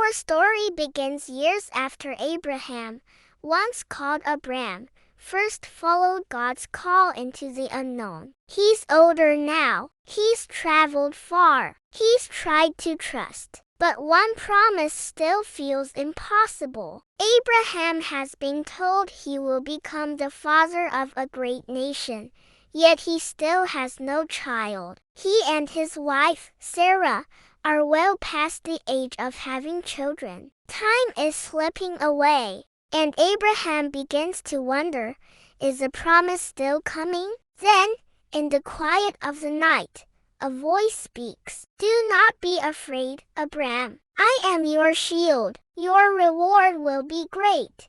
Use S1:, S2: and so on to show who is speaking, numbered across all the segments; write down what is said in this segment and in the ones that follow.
S1: Our story begins years after Abraham, once called Abram, first followed God's call into the unknown. He's older now. He's traveled far. He's tried to trust. But one promise still feels impossible. Abraham has been told he will become the father of a great nation, yet he still has no child. He and his wife, Sarah, are well past the age of having children. Time is slipping away, and Abraham begins to wonder, is the promise still coming? Then, in the quiet of the night, a voice speaks. Do not be afraid, Abram. I am your shield. Your reward will be great.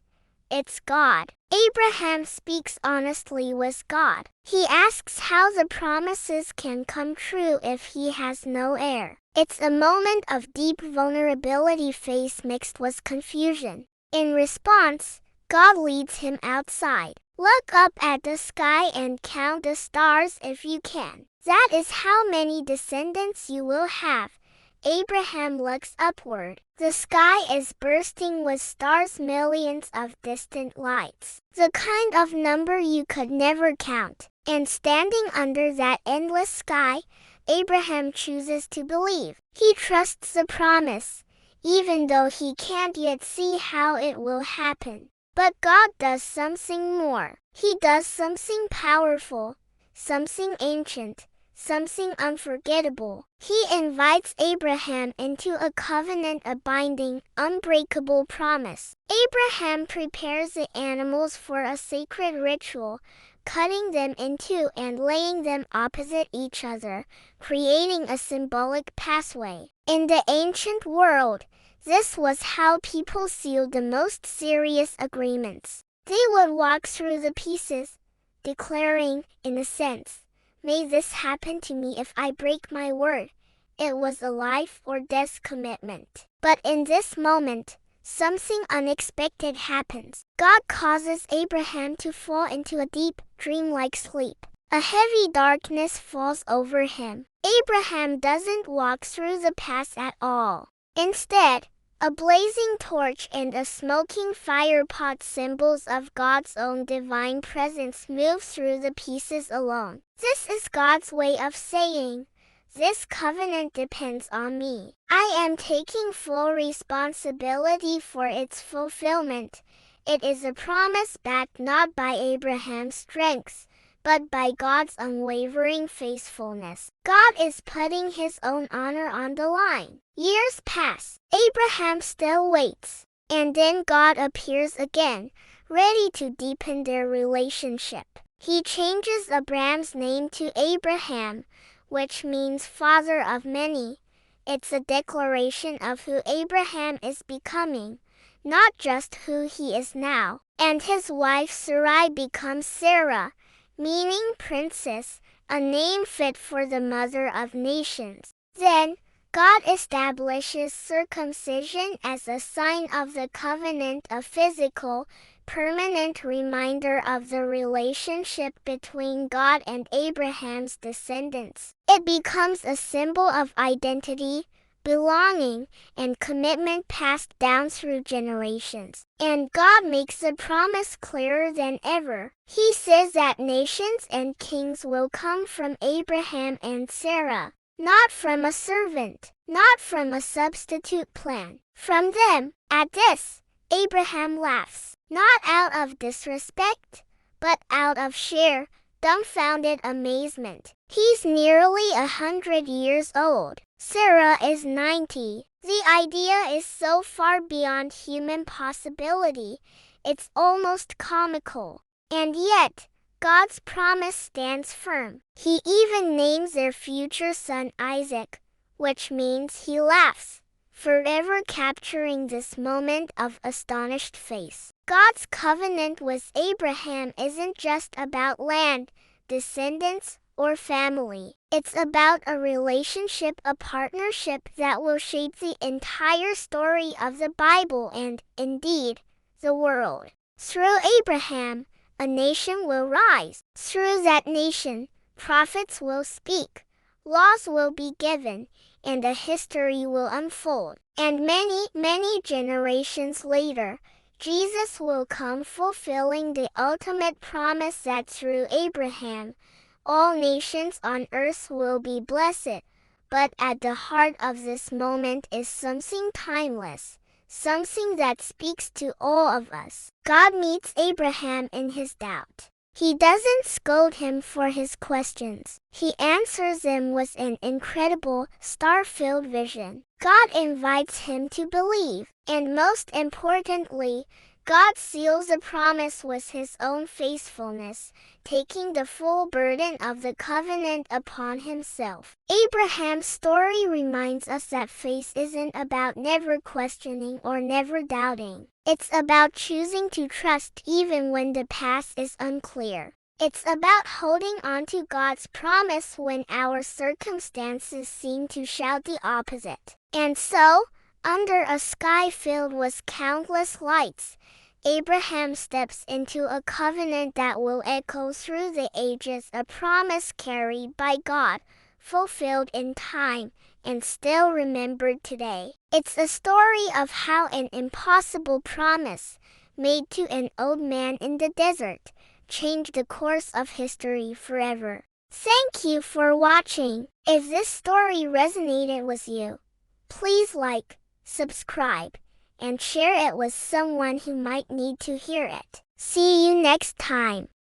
S1: It's God. Abraham speaks honestly with God. He asks how the promises can come true if he has no heir. It's a moment of deep vulnerability faced mixed with confusion. In response, God leads him outside. Look up at the sky and count the stars if you can. That is how many descendants you will have. Abraham looks upward. The sky is bursting with stars, millions of distant lights. The kind of number you could never count. And standing under that endless sky, Abraham chooses to believe. He trusts the promise, even though he can't yet see how it will happen. But God does something more. He does something powerful, something ancient, something unforgettable. He invites Abraham into a covenant, a binding, unbreakable promise. Abraham prepares the animals for a sacred ritual, cutting them in two and laying them opposite each other, creating a symbolic pathway. In the ancient world, this was how people sealed the most serious agreements. They would walk through the pieces, declaring, in a sense, may this happen to me if I break my word. It was a life or death commitment. But in this moment, something unexpected happens. God causes Abraham to fall into a deep, dreamlike sleep. A heavy darkness falls over him. Abraham doesn't walk through the path at all. Instead, a blazing torch and a smoking fire pot, symbols of God's own divine presence, move through the pieces alone. This is God's way of saying, this covenant depends on me. I am taking full responsibility for its fulfillment. It is a promise backed not by Abraham's strength, but by God's unwavering faithfulness. God is putting his own honor on the line. Years pass. Abraham still waits. And then God appears again, ready to deepen their relationship. He changes Abram's name to Abraham, which means father of many. It's a declaration of who Abraham is becoming, not just who he is now. And his wife Sarai becomes Sarah, meaning princess, a name fit for the mother of nations. Then, God establishes circumcision as a sign of the covenant, a physical, permanent reminder of the relationship between God and Abraham's descendants. It becomes a symbol of identity, belonging, and commitment passed down through generations. And God makes the promise clearer than ever. He says that nations and kings will come from Abraham and Sarah, not from a servant, not from a substitute plan. From them. At this, Abraham laughs, not out of disrespect, but out of sheer, dumbfounded amazement. He's nearly 100 years old. Sarah is 90. The idea is so far beyond human possibility, it's almost comical. And yet, God's promise stands firm. He even names their future son Isaac, which means he laughs, forever capturing this moment of astonished face. God's covenant with Abraham isn't just about land, descendants, or family. It's about a relationship, a partnership that will shape the entire story of the Bible and, indeed, the world. Through Abraham, a nation will rise. Through that nation, prophets will speak, laws will be given, and a history will unfold. And many, many generations later, Jesus will come fulfilling the ultimate promise that through Abraham, all nations on earth will be blessed. But at the heart of this moment is something timeless, something that speaks to all of us. God meets Abraham in his doubt. He doesn't scold him for his questions. He answers them with an incredible, star-filled vision. God invites him to believe, and most importantly, God seals the promise with his own faithfulness, taking the full burden of the covenant upon himself. Abraham's story reminds us that faith isn't about never questioning or never doubting. It's about choosing to trust even when the path is unclear. It's about holding on to God's promise when our circumstances seem to shout the opposite. And so, under a sky filled with countless lights, Abraham steps into a covenant that will echo through the ages, a promise carried by God, fulfilled in time, and still remembered today. It's a story of how an impossible promise, made to an old man in the desert, changed the course of history forever. Thank you for watching. If this story resonated with you, please like, subscribe, and share it with someone who might need to hear it. See you next time.